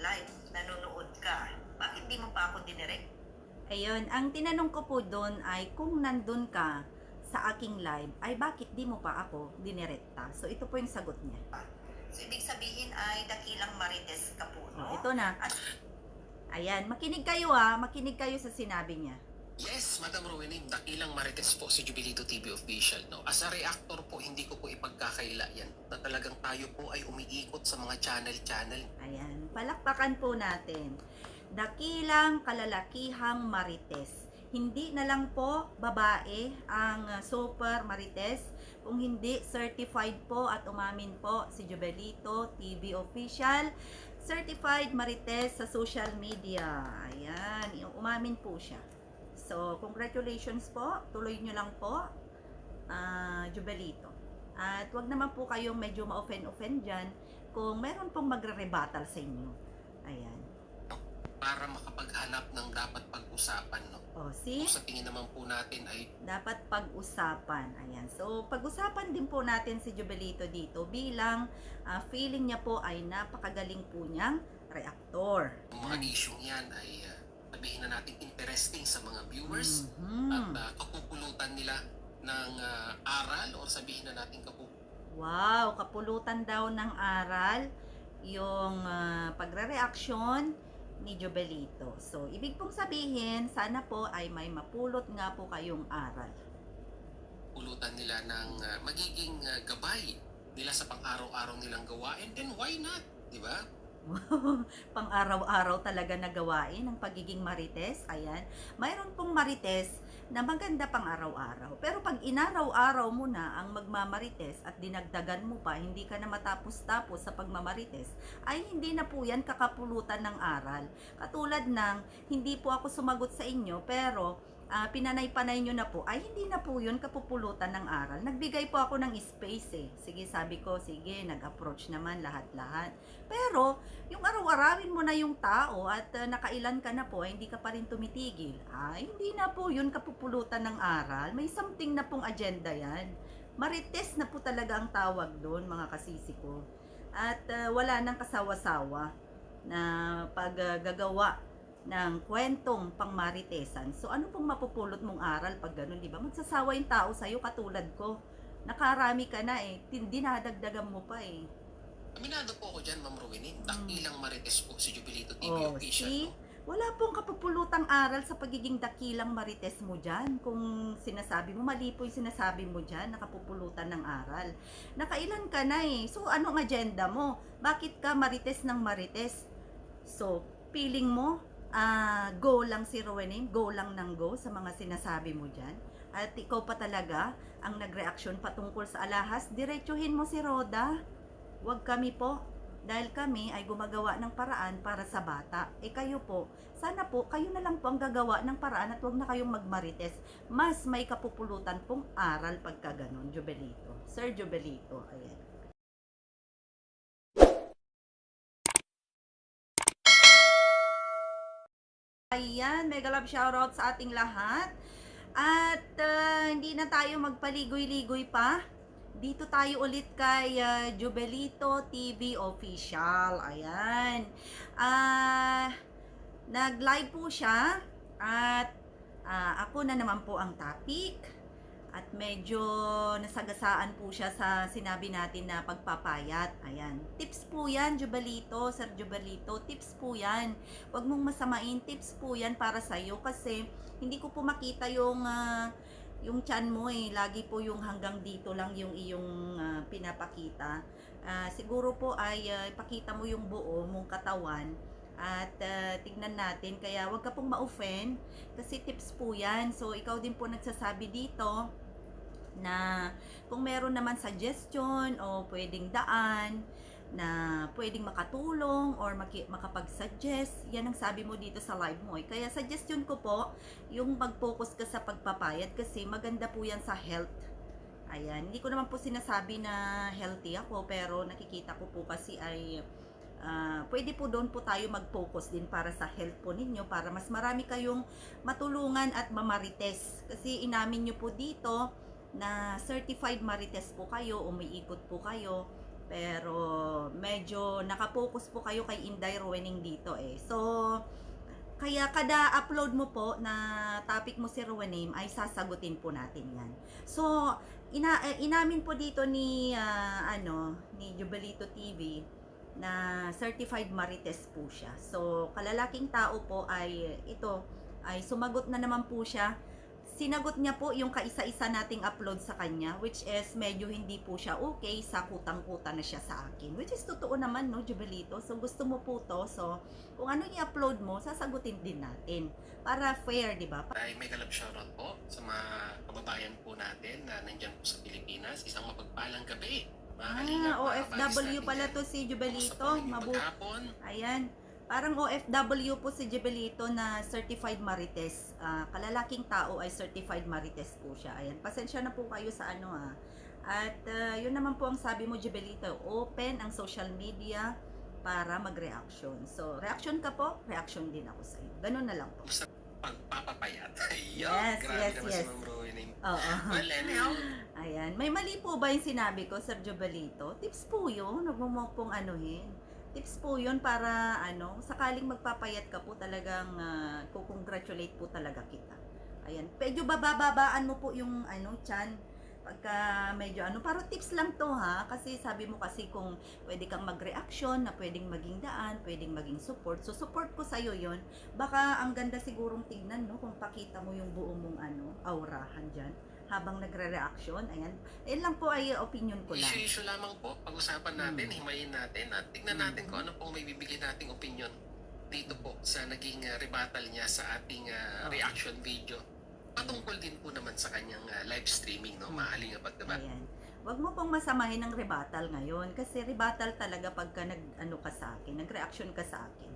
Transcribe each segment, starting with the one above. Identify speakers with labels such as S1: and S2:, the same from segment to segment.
S1: live, nanonood ka, bakit di mo pa ako dinirect?
S2: Ayun, ang tinanong ko po doon ay kung nandun ka sa aking live, ay bakit di mo pa ako dinirekta? So, ito po yung sagot niya.
S1: So, ibig sabihin ay dakilang marites ka po,
S2: Oh,
S1: no?
S2: ito na.
S1: At
S2: Ayan, makinig kayo ha. Makinig kayo sa sinabi niya.
S3: Yes, Madam Rowening, dakilang marites po si Jubilito TV Official. No? As a reactor po, hindi ko po ipagkakaila yan na talagang tayo po ay umiikot sa mga channel-channel.
S2: Ayan, palakpakan po natin. Dakilang kalalakihang marites. Hindi na lang po babae ang super marites. Kung hindi, certified po at umamin po si Jubelito TV Official. Certified marites sa social media. Ayan, umamin po siya. So, congratulations po. Tuloy nyo lang po, Jubelito. At wag naman po kayong medyo ma-offend-offend dyan kung meron pong magre-rebuttal sa inyo. Ayan.
S3: Para makapaghanap ng dapat pag-usapan. No?
S2: O, see?
S3: Kung sa tingin naman po natin ay
S2: Dapat pag-usapan. Ayan. So, pag-usapan din po natin si Jubelito dito bilang feeling niya po ay napakagaling po niyang reactor.
S3: yung mga issue yan ay sabihin na natin interesting sa mga viewers
S2: Mhm.
S3: at kapupulutan nila ng aral or sabihin na natin
S2: Wow, kapulutan daw ng aral yung pagre-reaction ni Jubelito. So, ibig pong sabihin, sana po ay may mapulot nga po kayong aral.
S3: kapupulutan nila ng magiging gabay nila sa pang-araw-araw nilang gawain, then why not? Di ba?
S2: Pang araw-araw talaga na gawain ang pagiging marites. Ayan. Mayroon pong marites na maganda pang araw-araw. Pero pag inaraw-araw mo na ang magmamarites at dinagdagan mo pa, hindi ka na matapos-tapos sa pagmamarites, ay hindi na po yan kakapulutan ng aral. Katulad ng, hindi po ako sumagot sa inyo, pero pinanay-panay nyo na po, ay hindi na po yun kapupulutan ng aral. Nagbigay po ako ng space eh. Sige, sabi ko, sige, nag-approach naman lahat-lahat. Pero, yung araw-arawin mo na yung tao at nakailan ka na po, ay hindi ka pa rin tumitigil. Ay, hindi na po yun kapupulutan ng aral. May something na pong agenda yan. Marites na po talaga ang tawag doon, mga kasisi ko. At wala nang kasawa-sawa na paggagawa ng kwentong pangmaritesan. So, ano pong mapupulot mong aral pag ganun, di ba? Magsasawa yung tao sa'yo katulad ko. Nakarami ka na eh. Dinadagdagan mo pa eh.
S3: Aminado po ako dyan, Ma'am Rowening. Dakilang marites po si Jubilito TV
S2: Oh,
S3: Official.
S2: see?
S3: No?
S2: Wala pong kapupulutang aral sa pagiging dakilang marites mo dyan. Kung sinasabi mo, mali po yung sinasabi mo dyan, nakapupulutan ng aral. Nakailan ka na eh. So, anong agenda mo? Bakit ka marites ng marites? So, feeling mo, go lang si Rowening, go lang ng go sa mga sinasabi mo dyan. At ikaw pa talaga ang nag-reaction patungkol sa alahas, diretsuhin mo si Roda. Huwag kami po. Dahil kami ay gumagawa ng paraan para sa bata. Eh kayo po, sana po, kayo na lang po ang gagawa ng paraan at huwag na kayong magmarites. Mas may kapupulutan pong aral pagka ganun, Jubelito. Sir Jubelito, ayan. Ayan, mega love shoutout sa ating lahat. At hindi na tayo magpaligoy-ligoy pa. Dito tayo ulit kay Jubelito TV Official. Ayan. Nag-live po siya at ako na naman po ang topic. At medyo nasagasaan po siya sa sinabi natin na pagpapayat. Ayan. Tips po yan, Jubelito, Sir Jubelito. Tips po yan. Huwag mong masamain. Tips po yan para sa'yo kasi hindi ko po makita yung chan mo eh. Lagi po yung hanggang dito lang yung iyong pinapakita. Siguro po ay ipakita mo yung buo mong katawan at tignan natin. Kaya wag ka pong ma-offend kasi tips po yan. So, ikaw din po nagsasabi dito na kung meron naman suggestion o pwedeng daan na pwedeng makatulong or makapag-suggest, yan ang sabi mo dito sa live mo. Kaya suggestion ko po, yung mag-focus ka sa pagpapayat kasi maganda po yan sa health. Ayan, hindi ko naman po sinasabi na healthy ako pero nakikita ko po kasi ay pwede po doon po tayo mag-focus din para sa health po ninyo para mas marami kayong matulungan at mamarites. Kasi inamin nyo po dito na certified marites po kayo, umiikot po kayo. Pero medyo nakapokus po kayo kay Inday Ruening dito eh. So, kaya kada upload mo po na topic mo si Ruening ay sasagutin po natin yan. So, inamin po dito ni ni Jubilito TV na certified marites po siya. So, kalalaking tao po ay sumagot na naman po siya. Sinagot niya po yung kaisa-isa nating upload sa kanya, which is medyo hindi po siya okay, sakutang-kuta na siya sa akin. Which is totoo naman, no, Jubilito? So, gusto mo po to. So, kung ano i-upload mo, sasagutin din natin. Para fair, di ba?
S3: Ay may kalab shoutout po sa mga kababayan po natin na nandyan po sa Pilipinas. Isang mapagpalang gabi. Mga kalingap, mga
S2: OFW
S3: kabalis
S2: pala
S3: natin
S2: to
S3: dyan.
S2: si Jubilito.
S3: Kumusta po ang inyong maghapon?
S2: Ayan. Parang OFW po si Jubilito na certified marites. Kalalaking tao ay certified marites po siya. Ayan. Pasensya na po kayo sa At yun naman po ang sabi mo, Jubilito. Open ang social media para mag-reaction. So, reaction ka po, reaction din ako sa iyo. Ganun na lang po.
S3: Sa pagpapapayat. Ayun,
S2: Yes,
S3: grabe
S2: yes,
S3: naman
S2: yes.
S3: si Ma'am Ruening.
S2: Oo.
S3: Well, anyhow,
S2: Ayan. May mali po ba yung sinabi ko, Sir Jubilito? Tips po yun. Huwag mo pong anuhin. Tips po yun para sakaling magpapayat ka po talagang kukongratulate po talaga kita. Ayan. Medyo bababaan mo po yung chan pagka medyo para tips lang to ha, kasi sabi mo kasi kung pwede kang mag-reaction na pwedeng maging daan, pwedeng maging support. So support ko sa iyo 'yon. Baka ang ganda sigurong tignan no kung pakita mo yung buong mong aurahan diyan habang nagre-reaction. Ayan. Lang po ay opinion ko lang.
S3: issue lamang po. Pag-usapan natin, himayin natin at tignan natin kung ano pong may bibigay nating opinion dito po sa naging rebuttal niya sa ating reaction video. Patungkol din po naman sa kanyang live streaming, no? Mahaling nga pagdiba?
S2: Ayan. Huwag mo pong masamahin ng rebuttal ngayon kasi rebuttal talaga pagka ka sa akin, nag-reaction ka sa akin.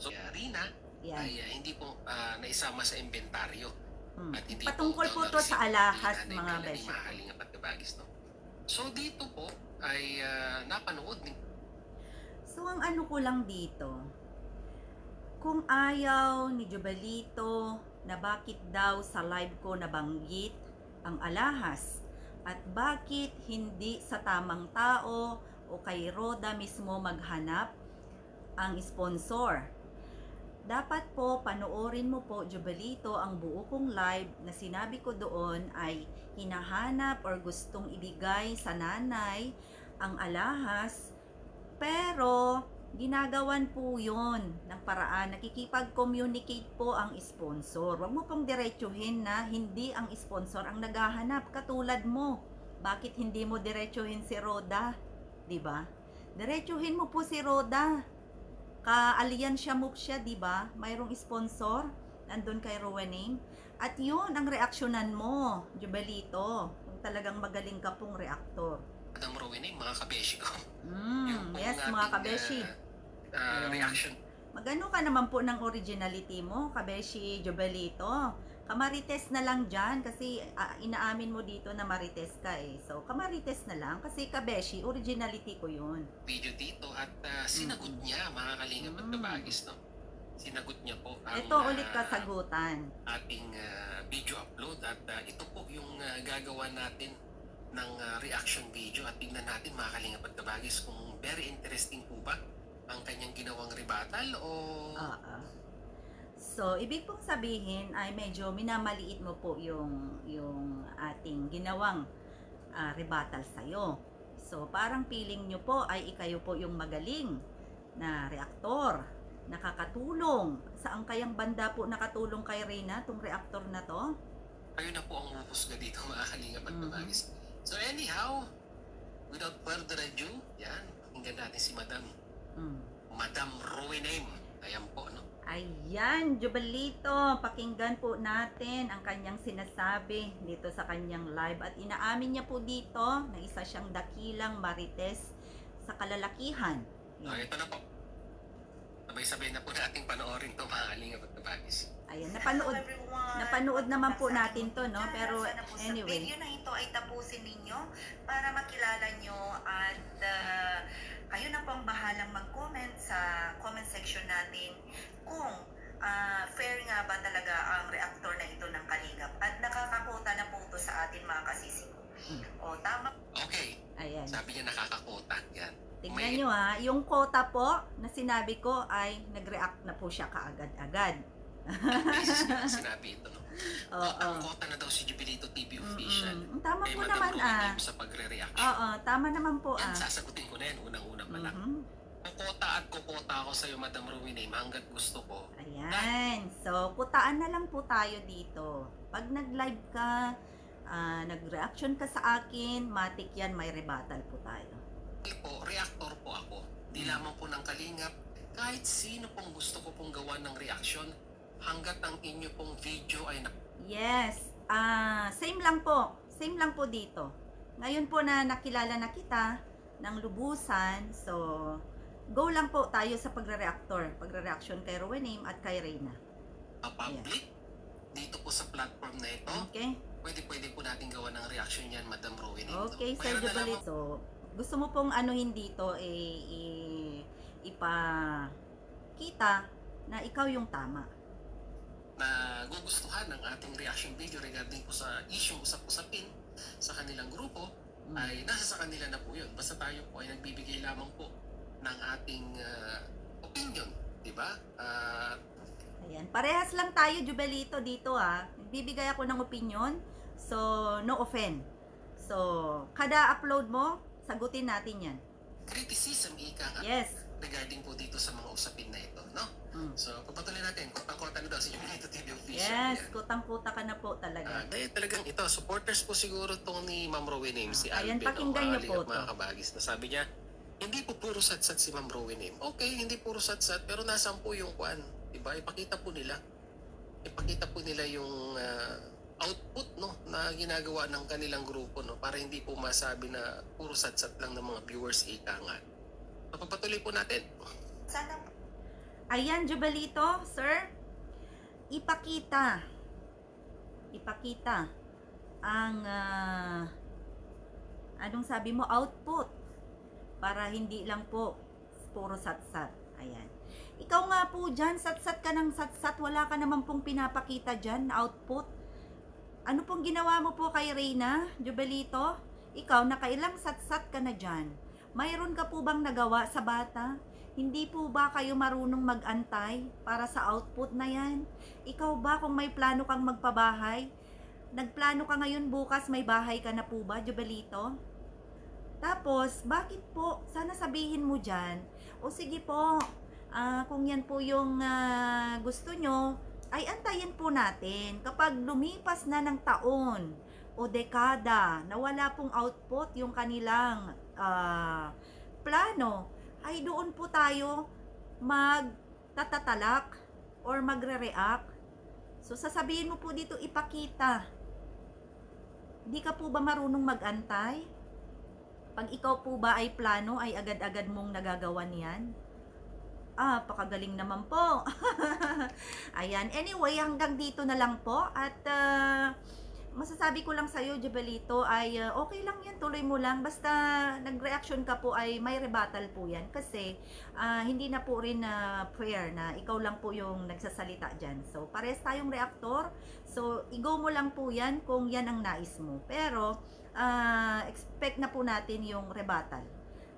S3: So, Rina
S2: Yan.
S3: ay hindi po naisama sa inventaryo. At hindi
S2: Patungkol po
S3: daw
S2: to sa
S3: na-receive
S2: alahas,
S3: ni
S2: mga
S3: Melanie
S2: beshi.
S3: Mahaling nga pagdibagis, no? So, dito po ay napanood ni
S2: So, ang ko lang dito, kung ayaw ni Jubilito na bakit daw sa live ko nabanggit ang alahas at bakit hindi sa tamang tao o kay Roda mismo maghanap ang sponsor. Dapat po panoorin mo po, Jubilito, ang buo kong live na sinabi ko doon ay hinahanap or gustong ibigay sa nanay ang alahas, pero ginagawan po yon ng paraan. Nakikipag-communicate po ang sponsor. Huwag mo pong diretsuhin na hindi ang sponsor ang naghahanap. Katulad mo. Bakit hindi mo diretsuhin si Roda? Diba? Diretsuhin mo po si Roda. Ka-alyansya mo siya, diba? Mayroong sponsor. Nandun kay Ruening. At yun ang reaksyonan mo, Jubilito. Kung talagang magaling ka pong reaktor.
S3: Madam Ruening, mga kabeshi ko. Yung pong
S2: Yes, mga
S3: ating,
S2: kabeshi.
S3: reaction.
S2: Magano ka naman po ng originality mo, Kabeshi Jubilito. Kamarites na lang dyan kasi inaamin mo dito na marites ka eh. So, kamarites na lang kasi Kabeshi, originality ko yun.
S3: Video dito at sinagot niya, mga kalingap at kabagis, no? Sinagot niya po ang
S2: Ito ulit kasagutan.
S3: ating video upload at ito po yung gagawa natin ng reaction video at tingnan natin, mga kalingap at kabagis, kung very interesting po ba ang kanyang ginawang rebuttal o
S2: So, ibig pong sabihin ay medyo minamaliit mo po yung ating ginawang rebuttal sa'yo. So, parang feeling nyo po ay ikayo po yung magaling na reaktor, nakakatulong. Saan kayang banda po nakatulong kay Reyna, tong reaktor na to?
S3: kayo na po ang huhusga dito, mga kalingap at kabagis. So anyhow, without further ado, yan, pakinggan natin si Madam Ruening. Ayan po, no?
S2: Ayan, Jubilito, pakinggan po natin ang kanyang sinasabi dito sa kanyang live. At inaamin niya po dito na isa siyang dakilang marites sa kalalakihan.
S3: Okay, ito na po. Sabay-sabay na po nating panoorin to, mga kalingap at kabagis.
S2: Ayan,
S1: Hello everyone.
S2: napanood naman po natin to, no?
S1: Dyan,
S2: Pero
S1: sana po sa
S2: anyway.
S1: video na ito ay tapusin ninyo para makilala nyo at kayo na po ang bahalang mag-comment sa comment section natin kung fair nga ba talaga ang reactor na ito ng Kalingap at nakakakuta na po ito sa atin, mga kasisi ko. O tama.
S3: Okay,
S2: Ayan.
S3: Sabi niya nakakakota. Yan.
S2: Tingnan nyo ha, yung quota po na sinabi ko ay nag-react na po siya kaagad-agad.
S3: Beses niya sinabi ito, no?
S2: Oo.
S3: Ang kota na daw si Jubilito TV official.
S2: Tama
S3: Kay
S2: po
S3: Madam
S2: naman
S3: Romy sa pagre-reaction.
S2: Oo, tama naman po
S3: Yan, sasagutin ko na yan. Unang-una pa lang.
S2: Mhm.
S3: Kukota at kukota ako sa'yo, Madam Romy Name, hanggat gusto ko.
S2: Ayan. So, kutaan na lang po tayo dito. Pag nag-live ka, nag-reaction ka sa akin, matik yan, may rebuttal po tayo.
S3: Po, reactor po ako. Di lamang po ng kalingap. Kahit sino pong gusto ko pong gawa ng reaction, hanggat ang inyo pong video ay
S2: Yes. Same lang po. Same lang po dito. Ngayon po na nakilala na kita ng lubusan, so go lang po tayo sa pagre-reaction kay Rowename at kay Reyna.
S3: public dito po sa platform na ito.
S2: Okay?
S3: Pwede po natin gawa ng reaction yan, Madam Rowan.
S2: Okay, Sir Jubilee. So, gusto mo pong anuhin dito, ipakita na ikaw yung tama.
S3: Na gugustuhan ng ating reaction video regarding po sa issue usap-usapin sa kanilang grupo, ay nasa sa kanila na po yun. Basta tayo po ay nagbibigay lamang po ng ating opinion, di ba?
S2: Ayan, parehas lang tayo, Jubelito, dito nagbibigay ako ng opinion, so no offend. So, kada upload mo, sagutin natin yan.
S3: Criticism, ika nga.
S2: Yes.
S3: Regarding po dito sa mga usapin na ito, no? So, pagpatuloy natin, kotang-kota na daw si Jubilito TV official.
S2: Yes, kutang-kuta ka na po talaga.
S3: Dahil talagang ito, supporters po siguro itong ni Ma'am Rowenem, si
S2: Ayan,
S3: Alvin,
S2: pakinggan niyo po
S3: mga
S2: to.
S3: kabagis, na sabi niya, hindi po puro satsat si Ma'am Rowenem. Okay, hindi puro satsat, pero nasaan po yung kwan? Diba? Ipakita po nila. Ipakita po nila yung output, no, na ginagawa ng kanilang grupo, no, para hindi po masabi na puro satsat lang ng mga viewers, ika nga. Papatuloy po natin.
S1: Sana
S2: Ayan, Jubelito, sir. Ipakita ang anong sabi mo, output, para hindi lang po puro satsat. Ayan. Ikaw nga po dyan, satsat ka ng satsat, wala ka naman pong pinapakita dyan, output. Ano pong ginawa mo po kay Reyna, Jubelito? Ikaw, nakailang satsat ka na dyan. Mayroon ka po bang nagawa sa bata? Hindi po ba kayo marunong mag-antay para sa output na yan? Ikaw ba, kung may plano kang magpabahay, nagplano ka ngayon, bukas may bahay ka na po ba, Jubelito? Tapos, bakit po? Sana sabihin mo dyan, o sige po, kung yan po yung gusto nyo, ay antayin po natin. Kapag lumipas na ng taon o dekada na wala pong output yung kanilang plano, ay doon po tayo magtatatalak or magre-react. So, sasabihin mo po dito, ipakita. Di ka po ba marunong mag-antay? Pag ikaw po ba ay plano, ay agad-agad mong nagagawan yan? Pakagaling naman po. Ayan. Anyway, hanggang dito na lang po. At masasabi ko lang sa'yo, Jubelito, ay okay lang yan. Tuloy mo lang. Basta nag-reaction ka po, ay may rebuttal po yan. Kasi hindi na po rin fair na ikaw lang po yung nagsasalita dyan. So, parehas tayong reactor. So, i-go mo lang po yan kung yan ang nais mo. Pero, expect na po natin yung rebuttal.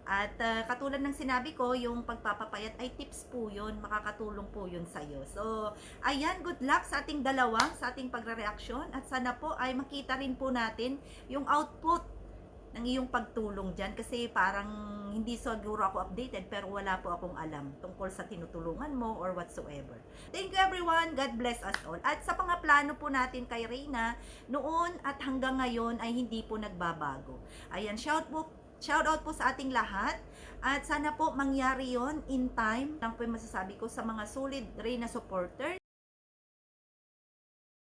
S2: At katulad ng sinabi ko, yung pagpapapayat ay tips po yun, makakatulong po yun sa'yo. So, ayan, good luck sa ating dalawa, sa ating pagre-reaction. At sana po ay makita rin po natin yung output ng iyong pagtulong dyan. Kasi parang hindi siguro ako updated, pero wala po akong alam tungkol sa tinutulungan mo or whatsoever. Thank you everyone, God bless us all. At sa mga plano po natin kay Reyna, noon at hanggang ngayon ay hindi po nagbabago. Ayan, shout out po sa ating lahat at sana po mangyari yon in time. Lang po yung masasabi ko sa mga solid Reyna supporters.